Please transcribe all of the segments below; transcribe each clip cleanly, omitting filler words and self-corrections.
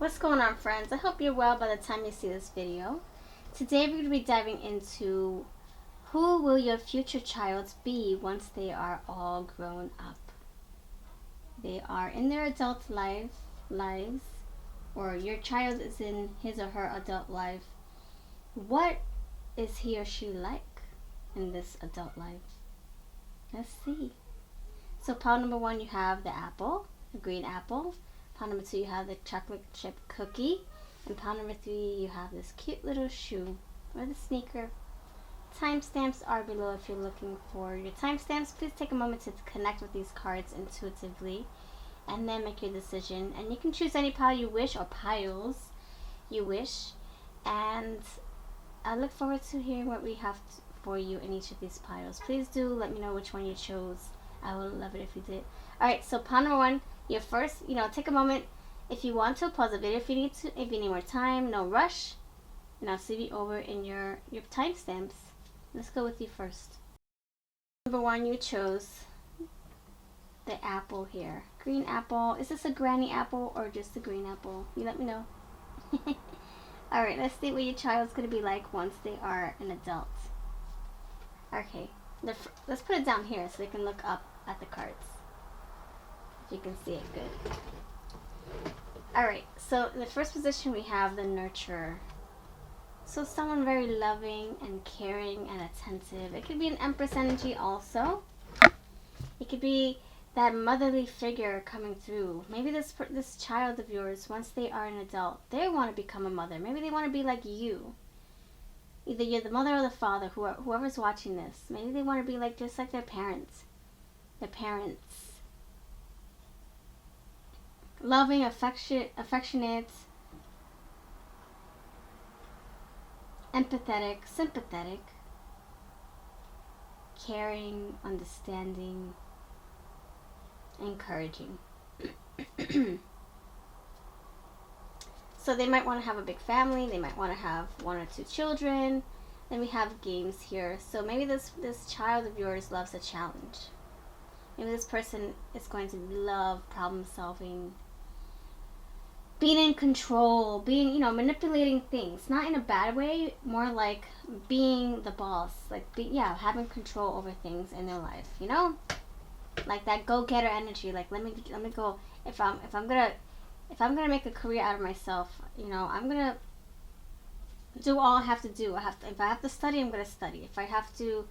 What's going on, friends? I hope you're well by the time you see this video. Today we're going to be diving into who will your future child be once they are all grown up. They are in their adult lives, or your child is in his or her adult life. What is he or she like in this adult life? Let's see. So pile number 1, you have the apple, the green apple. Pile number 2, you have the chocolate chip cookie. And pile number 3, you have this cute little shoe or the sneaker. Timestamps are below if you're looking for your timestamps. Please take a moment to connect with these cards intuitively and then make your decision. And you can choose any pile you wish, or piles you wish. And I look forward to hearing what we have for you in each of these piles. Please do let me know which one you chose. I would love it if you did. Alright, so pile number 1, your first, take a moment if you want to, pause the video if you need to, if you need more time, no rush. And I'll see you over in your timestamps. Let's go with you first. Number 1, you chose the apple here. Green apple. Is this a granny apple or just a green apple? You let me know. Alright, let's see what your child's going to be like once they are an adult. Okay, let's put it down here so they can look up at the cards. If you can see it good. Alright, so in the first position we have the nurturer. So someone very loving and caring and attentive. It could be an Empress energy also. It could be that motherly figure coming through. Maybe this child of yours, once they are an adult, they want to become a mother. Maybe they want to be like you. Either you're the mother or the father, whoever's watching this. Maybe they want to be like just like their parents. Their parents. Loving, affectionate, empathetic, sympathetic, caring, understanding, encouraging. So they might want to have a big family. They might want to have 1 or 2 children. Then we have games here. So maybe this child of yours loves a challenge. Maybe this person is going to love problem solving, being in control, being, manipulating things. Not in a bad way, more like being the boss. Like, having control over things in their life, Like that go-getter energy. Like, let me go. If I'm gonna make a career out of myself, I'm gonna do all I have to do. If I have to study, I'm gonna study. If I have to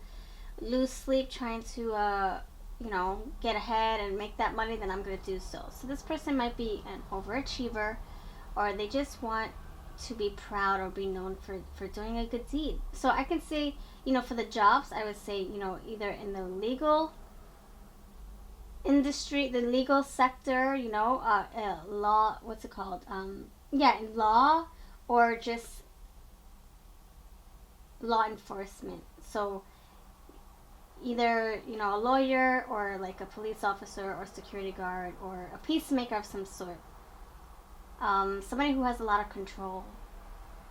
lose sleep trying to get ahead and make that money, then I'm going to do so. So this person might be an overachiever, or they just want to be proud or be known for doing a good deed. So I can say, for the jobs, I would say, either in the legal industry, the legal sector, law, what's it called? In law, or just law enforcement. So either, a lawyer, or like a police officer, or security guard, or a peacemaker of some sort. Somebody who has a lot of control,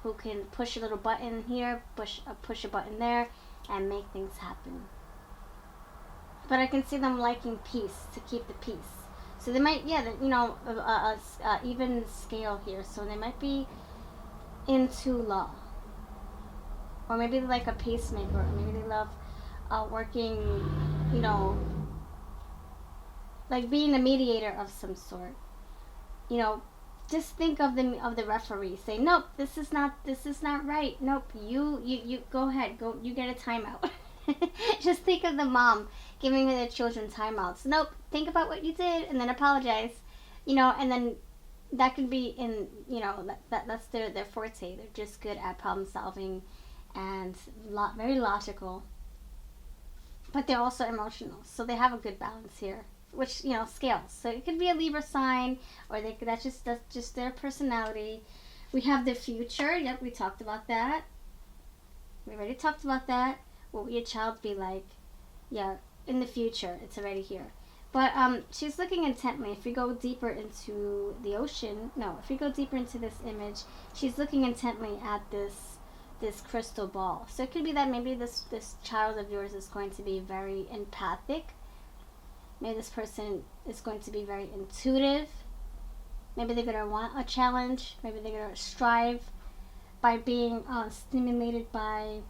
who can push a little button here, push a button there, and make things happen. But I can see them liking peace, to keep the peace. So they might, even scale here. So they might be into law. Or maybe they like a peacemaker, or maybe they love working, like being a mediator of some sort. Just think of the referee. Say, nope, this is not right. Nope, you go ahead, you get a timeout. Just think of the mom giving their children timeouts. Nope, think about what you did and then apologize. And then that could be in, that's their forte. They're just good at problem solving and very logical. But they're also emotional, so they have a good balance here, which scales. So it could be a Libra sign, or that's just their personality. We have the future. Yep, we talked about that. We already talked about that. What will your child be like? Yeah, in the future, it's already here. But she's looking intently. If we go deeper into the ocean, if we go deeper into this image, she's looking intently at this crystal ball. So it could be that maybe this child of yours is going to be very empathic. Maybe this person is going to be very intuitive. Maybe they're gonna want a challenge. Maybe they're gonna strive by being stimulated by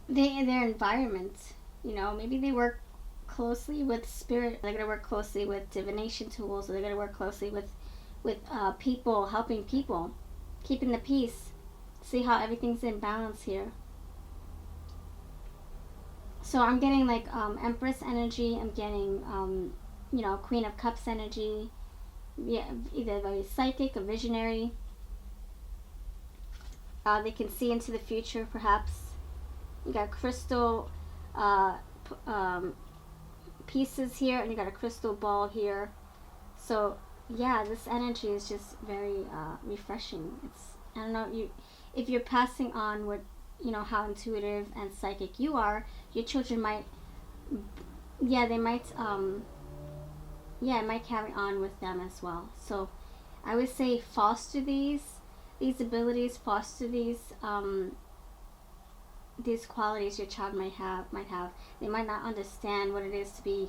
their environment. You know, maybe they work closely with spirit. They're gonna work closely with divination tools. Or they're gonna work closely with people, helping people, keeping the peace. See how everything's in balance here. So I'm getting like Empress energy. I'm getting you know, Queen of Cups energy. Yeah, either very psychic or visionary. They can see into the future, perhaps. You got crystal pieces here, and you got a crystal ball here. So yeah, this energy is just very refreshing. It's, I don't know, if you're passing on what, you know, how intuitive and psychic you are, your children might, yeah, they might yeah, it might carry on with them as well. So I would say foster these abilities, foster these qualities your child might have. They might not understand what it is to be,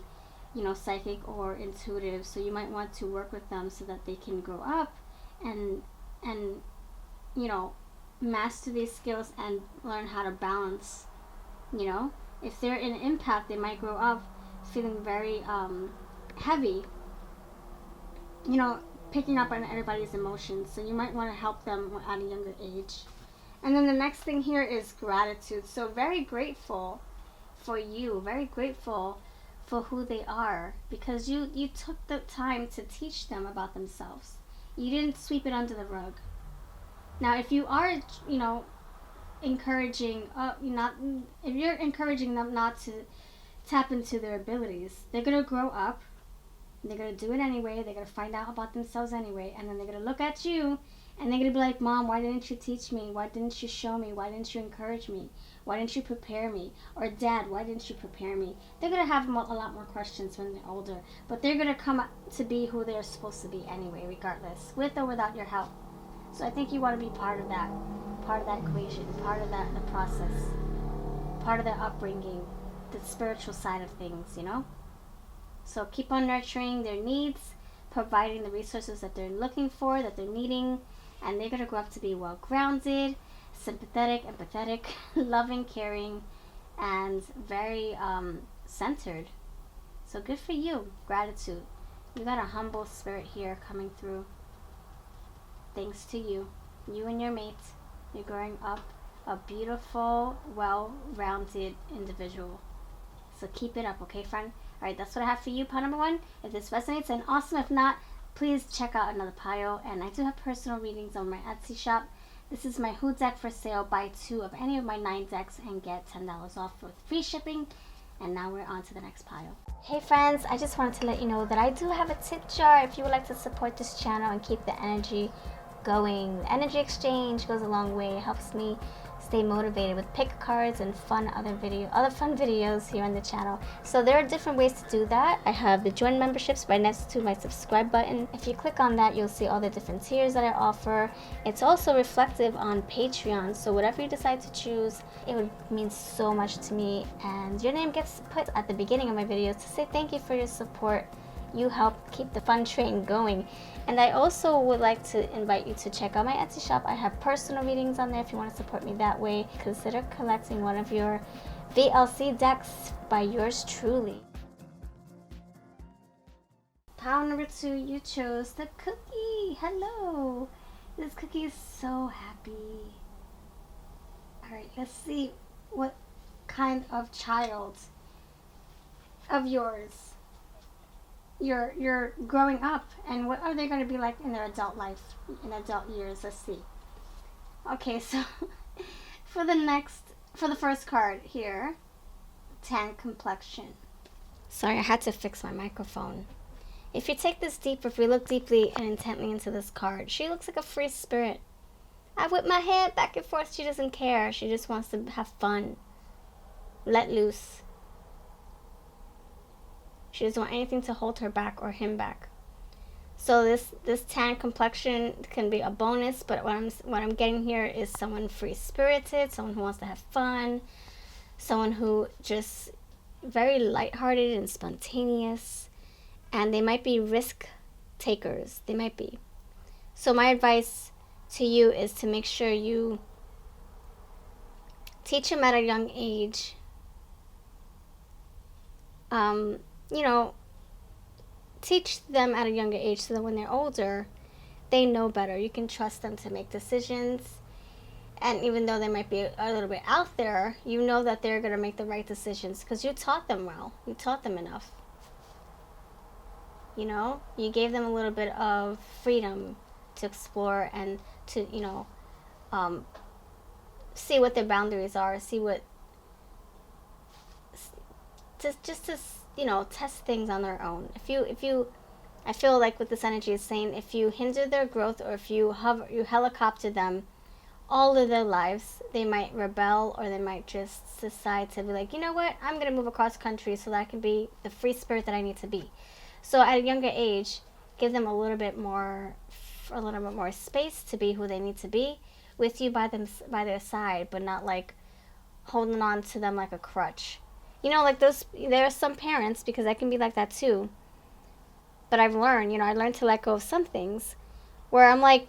you know, psychic or intuitive, so you might want to work with them so that they can grow up and you know, master these skills and learn how to balance. You know, if they're in empath, they might grow up feeling very heavy, you know, picking up on everybody's emotions, so you might want to help them at a younger age. And then the next thing here is gratitude. So very grateful for you, very grateful for who they are, because you took the time to teach them about themselves. You didn't sweep it under the rug. Now if you are, you know, encouraging if you're encouraging them not to tap into their abilities, they're gonna grow up, they're gonna do it anyway, they're gonna find out about themselves anyway, and then they're gonna look at you and they're gonna be like, Mom, why didn't you teach me? Why didn't you show me? Why didn't you encourage me? Why didn't you prepare me? Or Dad, why didn't you prepare me? They're gonna have a lot more questions when they're older, but they're gonna come to be who they're supposed to be anyway, regardless, with or without your help. So I think you want to be part of that equation, part of the process, part of their upbringing, the spiritual side of things, you know? So keep on nurturing their needs, providing the resources that they're looking for, that they're needing, and they're going to grow up to be well-grounded, sympathetic, empathetic, loving, caring, and very centered. So good for you. Gratitude. You got a humble spirit here coming through. Thanks to you and your mate, you're growing up a beautiful, well-rounded individual. So keep it up, okay, friend? All right, that's what I have for you, pile number one. If this resonates, then awesome. If not, please check out another pile. And I do have personal readings on my Etsy shop. This is my Who deck for sale. Buy 2 of any of my 9 decks and get $10 off with free shipping. And now we're on to the next pile. Hey friends, I just wanted to let you know that I do have a tip jar if you would like to support this channel and keep the energy going. The energy exchange goes a long way. It helps me stay motivated with pick cards and other fun videos here on the channel. So there are different ways to do that. I have the join memberships right next to my subscribe button. If you click on that, you'll see all the different tiers that I offer. It's also reflective on Patreon, so whatever you decide to choose, it would mean so much to me, and your name gets put at the beginning of my videos to say thank you for your support. You help keep the fun train going. And I also would like to invite you to check out my Etsy shop. I have personal readings on there if you want to support me that way. Consider collecting one of your VLC decks by yours truly. Pile number 2, you chose the cookie. Hello. This cookie is so happy. Alright, let's see what kind of child of yours you're growing up, and what are they going to be like in their adult life, in adult years. Let's see. Okay, so for the first card here, tan complexion. Sorry, I had to fix my microphone. If you take this deep, if we look deeply and intently into this card, she looks like a free spirit. I whip my head back and forth. She doesn't care. She just wants to have fun, let loose. She doesn't want anything to hold her back or him back. So this tan complexion can be a bonus, but what I'm getting here is someone free-spirited, someone who wants to have fun, someone who just very lighthearted and spontaneous, and they might be risk takers. They might be. So my advice to you is to make sure you teach them at a young age. You know, teach them at a younger age so that when they're older, they know better. You can trust them to make decisions. And even though they might be a little bit out there, you know that they're going to make the right decisions because you taught them well. You taught them enough. You know, you gave them a little bit of freedom to explore and to, see what their boundaries are, see what, just to, test things on their own. I feel like with this energy is saying if you hinder their growth or if you helicopter them all of their lives, they might rebel or they might just decide to be like, you know what, I'm going to move across country so that I can be the free spirit that I need to be. So at a younger age, give them a little bit more space to be who they need to be with you by their side, but not like holding on to them like a crutch. Like there are some parents, because I can be like that too, but I've learned, I learned to let go of some things where I'm like,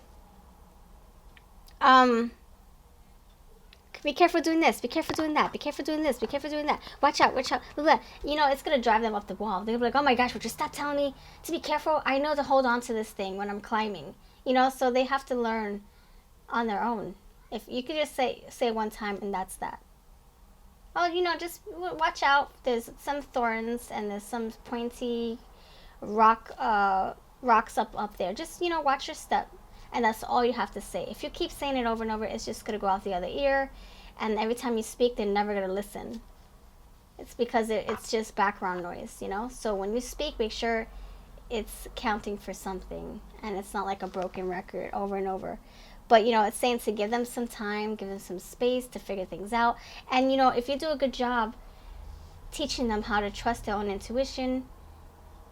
be careful doing this, be careful doing that, be careful doing this, be careful doing that, watch out, look at that. It's going to drive them up the wall. They'll be like, oh my gosh, would you stop telling me to be careful? I know to hold on to this thing when I'm climbing. So they have to learn on their own. If you could just say one time and that's that. Oh, just watch out. There's some thorns and there's some pointy rocks up there. Just, watch your step. And that's all you have to say. If you keep saying it over and over, it's just going to go out the other ear. And every time you speak, they're never going to listen. It's because it's just background noise, So when you speak, make sure it's counting for something. And it's not like a broken record over and over. But, it's saying to give them some time, give them some space to figure things out. And, if you do a good job teaching them how to trust their own intuition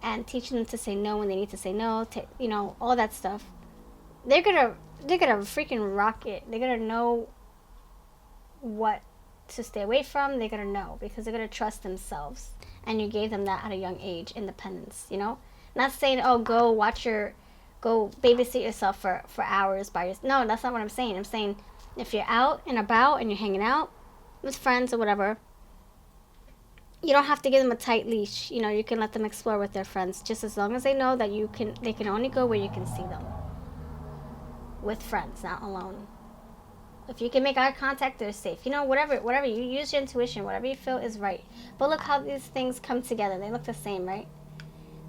and teaching them to say no when they need to say no, all that stuff, they're gonna freaking rock it. They're gonna know what to stay away from. They're gonna know because they're gonna trust themselves. And you gave them that at a young age, independence. Not saying, oh, go babysit yourself for hours by yourself. No, that's not what I'm saying. I'm saying if you're out and about and you're hanging out with friends or whatever, you don't have to give them a tight leash. You can let them explore with their friends, just as long as they know that they can only go where you can see them. With friends, not alone. If you can make eye contact, they're safe. Whatever you use your intuition, whatever you feel is right. But look how these things come together. They look the same, right?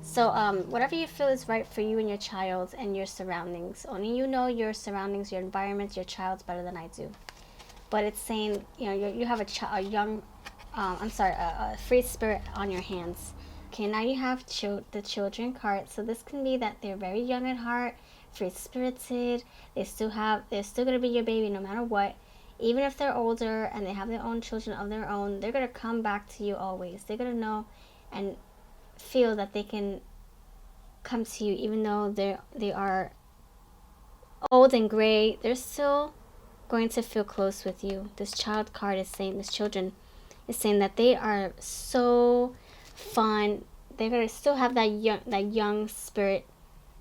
So whatever you feel is right for you and your child and your surroundings. Only you know your surroundings, your environment, your child's better than I do. But it's saying, you have a free spirit on your hands. Okay, now you have the children card. So this can be that they're very young at heart, free-spirited. They're still going to be your baby no matter what. Even if they're older and they have their own children of their own, they're going to come back to you always. They're going to know and feel that they can come to you even though they are old and gray. They're still going to feel close with you. This child card is saying, this children is saying that they are so fun. They're going to still have that young spirit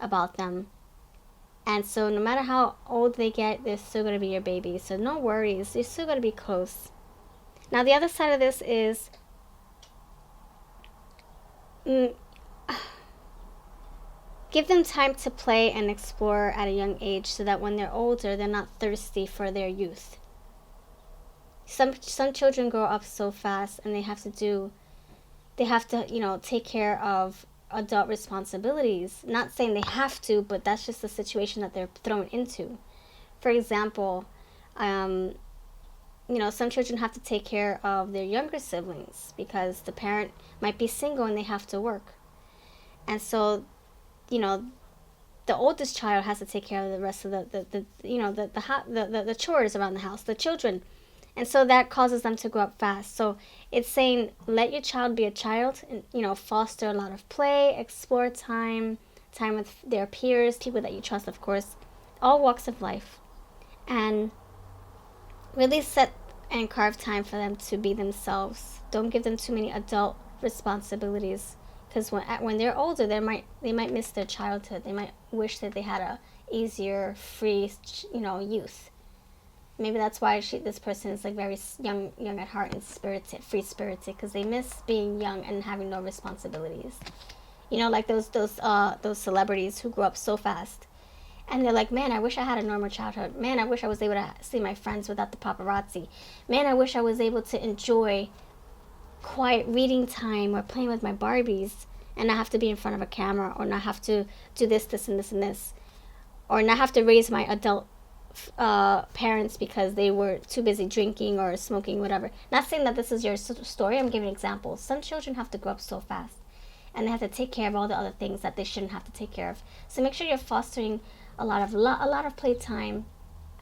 about them. And so no matter how old they get, they're still going to be your baby. So no worries. You're still going to be close. Now the other side of this is give them time to play and explore at a young age so that when they're older, they're not thirsty for their youth. Some children grow up so fast and they have to take care of adult responsibilities. Not saying they have to, but that's just the situation that they're thrown into. For example, some children have to take care of their younger siblings because the parent might be single and they have to work. And so, the oldest child has to take care of the rest of the chores around the house, the children. And so that causes them to grow up fast. So it's saying let your child be a child and, foster a lot of play, explore time with their peers, people that you trust, of course, all walks of life. And really set and carve time for them to be themselves. Don't give them too many adult responsibilities because when they're older, they might miss their childhood. They might wish that they had a easier, free, youth. Maybe that's why this person is like very young at heart and spirited, free spirited, because they miss being young and having no responsibilities. Like those celebrities who grew up so fast, and they're like, man, I wish I had a normal childhood. Man, I wish I was able to see my friends without the paparazzi. Man, I wish I was able to enjoy quiet reading time or playing with my Barbies and not have to be in front of a camera, or not have to do this, and this, and this, or not have to raise my adult parents because they were too busy drinking or smoking, whatever. Not saying that this is your story. I'm giving examples. Some children have to grow up so fast, and they have to take care of all the other things that they shouldn't have to take care of. So make sure you're fostering a lot of playtime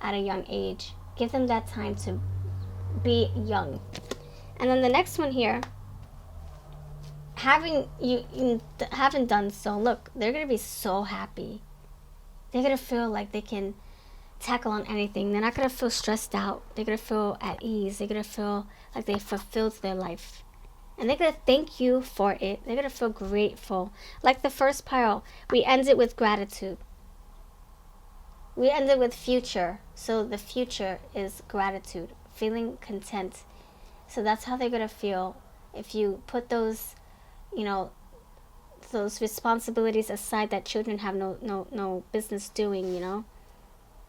at a young age. Give them that time to be young. And then the next one here, haven't done so, look, they're gonna be so happy. They're gonna feel like they can tackle on anything. They're not gonna feel stressed out. They're gonna feel at ease. They're gonna feel like they fulfilled their life, and they're gonna thank you for it. They're gonna feel grateful. Like the first pile, we ended with gratitude. We ended with future, so the future is gratitude, feeling content. So that's how they're gonna feel if you put those responsibilities aside that children have no business doing.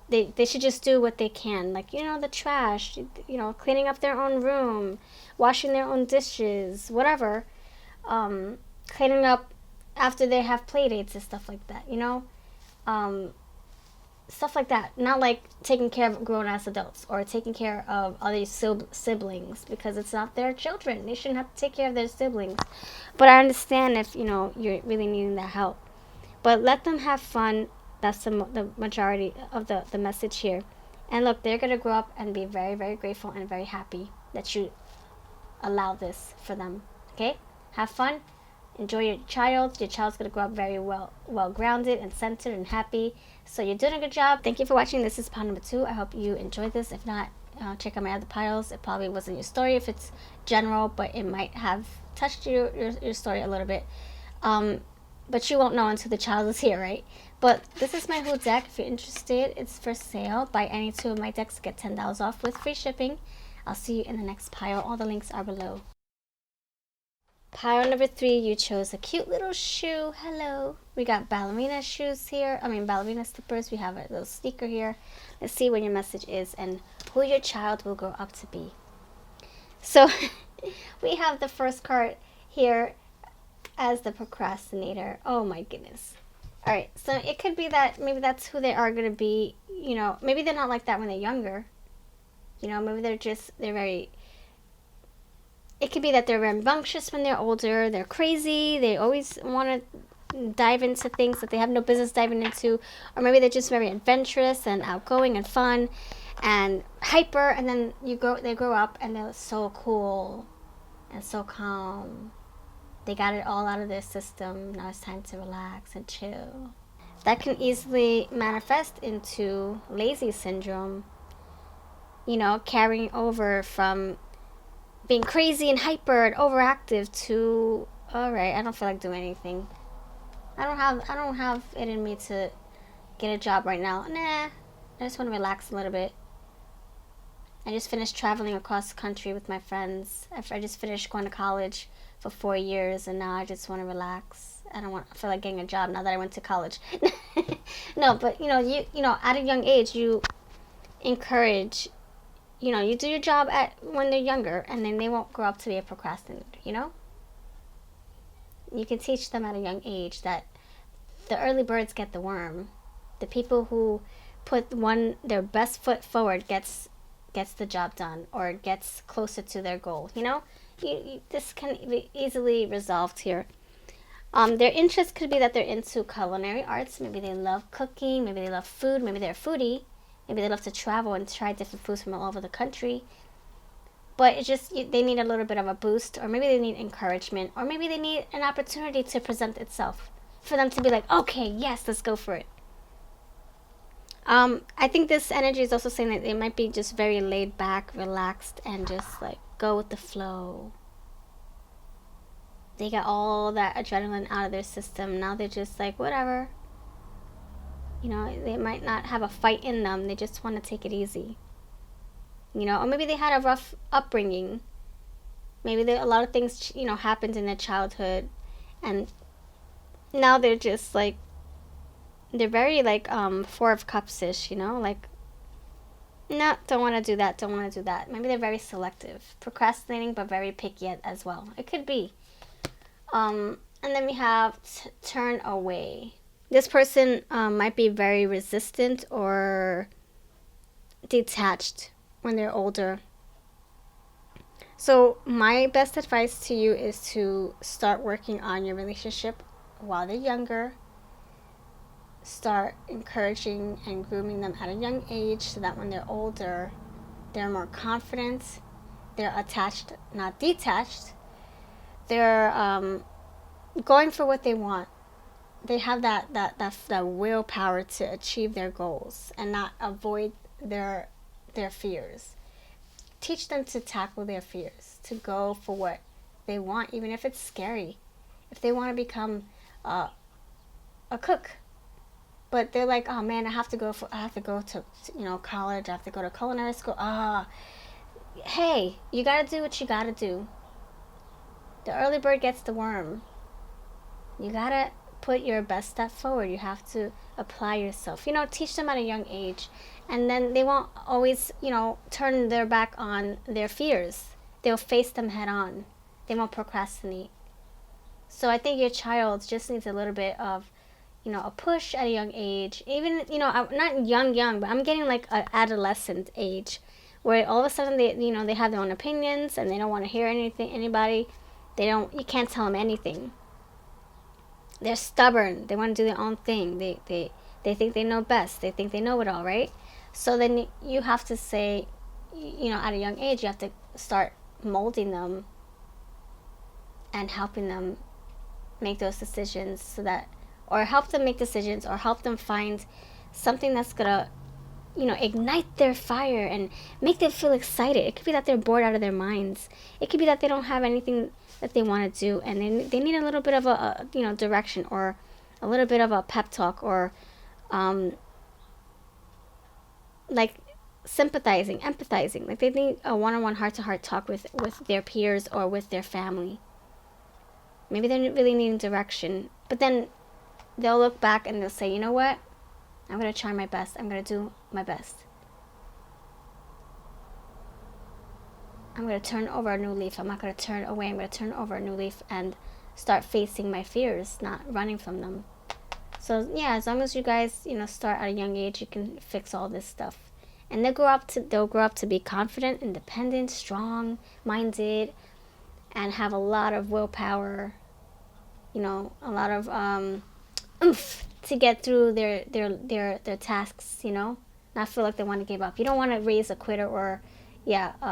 They should just do what they can, like the trash, cleaning up their own room, washing their own dishes, whatever, cleaning up after they have play dates and stuff like that. Stuff like that. Not like taking care of grown-ass adults or taking care of other siblings, because it's not their children. They shouldn't have to take care of their siblings. But I understand if you're really needing that help. But let them have fun. That's the majority of the message here. And look, they're going to grow up and be very, very grateful and very happy that you allow this for them. Okay? Have fun. Enjoy your child. Your child's going to grow up very well grounded and centered and happy. So you're doing a good job. Thank you for watching. This is pile number 2. I hope you enjoyed this. If not, check out my other piles. It probably wasn't your story if it's general, but it might have touched your story a little bit. But you won't know until the child is here, right? But this is my whole deck. If you're interested, it's for sale. Buy any 2 of my decks to get $10 off with free shipping. I'll see you in the next pile. All the links are below. Pile number 3, you chose a cute little shoe. Hello. We got ballerina shoes here. Ballerina slippers. We have a little sneaker here. Let's see what your message is and who your child will grow up to be. So we have the first card here as the procrastinator. Oh my goodness. All right. So it could be that maybe that's who they are going to be. Maybe they're not like that when they're younger. Maybe they're very... It could be that they're rambunctious when they're older. They're crazy. They always want to dive into things that they have no business diving into. Or maybe they're just very adventurous and outgoing and fun and hyper. And then they grow up and they're so cool and so calm. They got it all out of their system. Now it's time to relax and chill. That can easily manifest into lazy syndrome. Carrying over from being crazy and hyper and overactive to, all right, I don't feel like doing anything. I don't have it in me to get a job right now. Nah, I just want to relax a little bit. I just finished traveling across the country with my friends. I just finished going to college for 4 years, and now I just want to relax. I feel like getting a job now that I went to college. No, but you at a young age, you encourage. You do your job when they're younger, and then they won't grow up to be a procrastinator, You can teach them at a young age that the early birds get the worm. The people who put their best foot forward gets the job done or gets closer to their goal, This can be easily resolved here. Their interest could be that they're into culinary arts. Maybe they love cooking. Maybe they love food. Maybe they're a foodie. Maybe they love to travel and try different foods from all over the country. But it's just, they need a little bit of a boost, or maybe they need encouragement, or maybe they need an opportunity to present itself for them to be like, okay, yes, let's go for it. I think this energy is also saying that they might be just very laid back, relaxed, and just like go with the flow. They got all that adrenaline out of their system. Now they're just like, whatever. You know, they might not have a fight in them. They just want to take it easy. You know, or maybe they had a rough upbringing. Maybe a lot of things, you know, happened in their childhood. And now they're just like, they're very like Four of Cups-ish, you know? Like, no, don't want to do that, don't want to do that. Maybe they're very selective. Procrastinating, but very picky as well. It could be. And then we have turn away. This person might be very resistant or detached when they're older. So my best advice to you is to start working on your relationship while they're younger. Start encouraging and grooming them at a young age so that when they're older, they're more confident, they're attached, not detached. They're going for what they want. They have that willpower to achieve their goals and not avoid their fears. Teach them to tackle their fears, to go for what they want, even if it's scary. If they want to become a cook, but they're like, oh man, I have to go to you know, college. I have to go to culinary school. Hey, you gotta do what you gotta do. The early bird gets the worm. You gotta put your best step forward. You have to apply yourself. You know, teach them at a young age, and then they won't always, you know, turn their back on their fears. They'll face them head on. They won't procrastinate. So I think your child just needs a little bit of, you know, a push at a young age. Even, you know, not young, but I'm getting like an adolescent age, where all of a sudden they, you know, they have their own opinions and they don't want to hear anybody. You can't tell them anything. They're stubborn. They want to do their own thing. They think they know best. They think they know it all, right? So then you have to say, you know, at a young age, you have to start molding them and helping them make those decisions, so that, or help them make decisions, or help them find something that's gonna, you know, ignite their fire and make them feel excited. It could be that they're bored out of their minds. It could be that they don't have anything that they want to do, and they need a little bit of a you know, direction, or a little bit of a pep talk, or like sympathizing, empathizing. Like they need a one-on-one heart-to-heart talk with their peers or with their family. Maybe they're really needing direction, but then they'll look back and they'll say, you know what, I'm going to try my best. I'm going to do my best. I'm going to turn over a new leaf. I'm not going to turn away. I'm going to turn over a new leaf and start facing my fears, not running from them. So yeah, as long as you guys, you know, start at a young age, you can fix all this stuff. And they'll grow up to be confident, independent, strong-minded, and have a lot of willpower, you know, a lot of oomph to get through their tasks, you know, not feel like they want to give up. You don't want to raise a quitter, or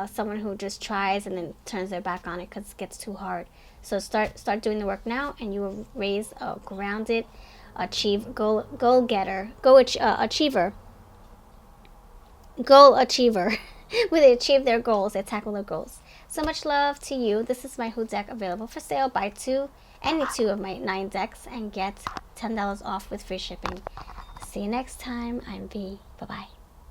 someone who just tries and then turns their back on it because it gets too hard. So start doing the work now, and you will raise a grounded, achiever, where they achieve their goals, they tackle their goals. So much love to you. This is my Who deck, available for sale. Buy any two of my 9 decks and get $10 off with free shipping. See you next time. I'm V. Bye-bye.